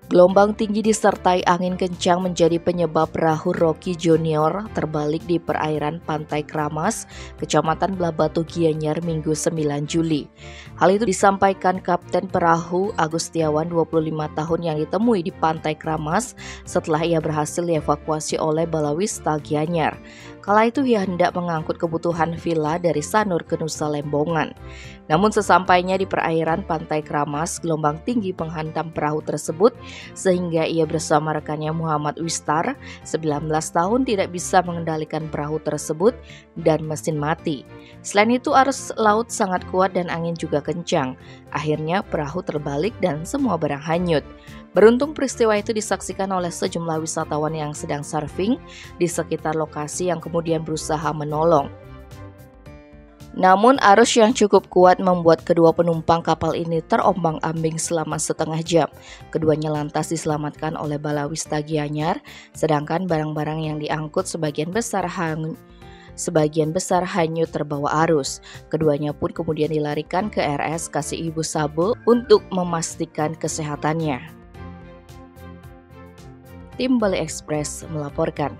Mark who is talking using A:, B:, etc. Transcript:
A: Gelombang tinggi disertai angin kencang menjadi penyebab perahu Rocky Junior terbalik di perairan Pantai Kramas, Kecamatan Blabatu Gianyar, Minggu 9 Juli. Hal itu disampaikan Kapten Perahu Agustiawan 25 tahun yang ditemui di Pantai Kramas setelah ia berhasil dievakuasi oleh Balawista Gianyar. Kala itu ia hendak mengangkut kebutuhan villa dari Sanur ke Nusa Lembongan. Namun sesampainya di perairan Pantai Kramas, gelombang tinggi menghantam perahu tersebut sehingga ia bersama rekannya Muhammad Wistar, 19 tahun, tidak bisa mengendalikan perahu tersebut dan mesin mati. Selain itu arus laut sangat kuat dan angin juga kencang. Akhirnya perahu terbalik dan semua barang hanyut. Beruntung peristiwa itu disaksikan oleh sejumlah wisatawan yang sedang surfing di sekitar lokasi yang kemudian berusaha menolong. Namun arus yang cukup kuat membuat kedua penumpang kapal ini terombang-ambing selama setengah jam. Keduanya lantas diselamatkan oleh Balawista Gianyar, sedangkan barang-barang yang diangkut sebagian besar hanyut terbawa arus. Keduanya pun kemudian dilarikan ke RS Kasih Ibu Sabu untuk memastikan kesehatannya. Tim Bali Express melaporkan.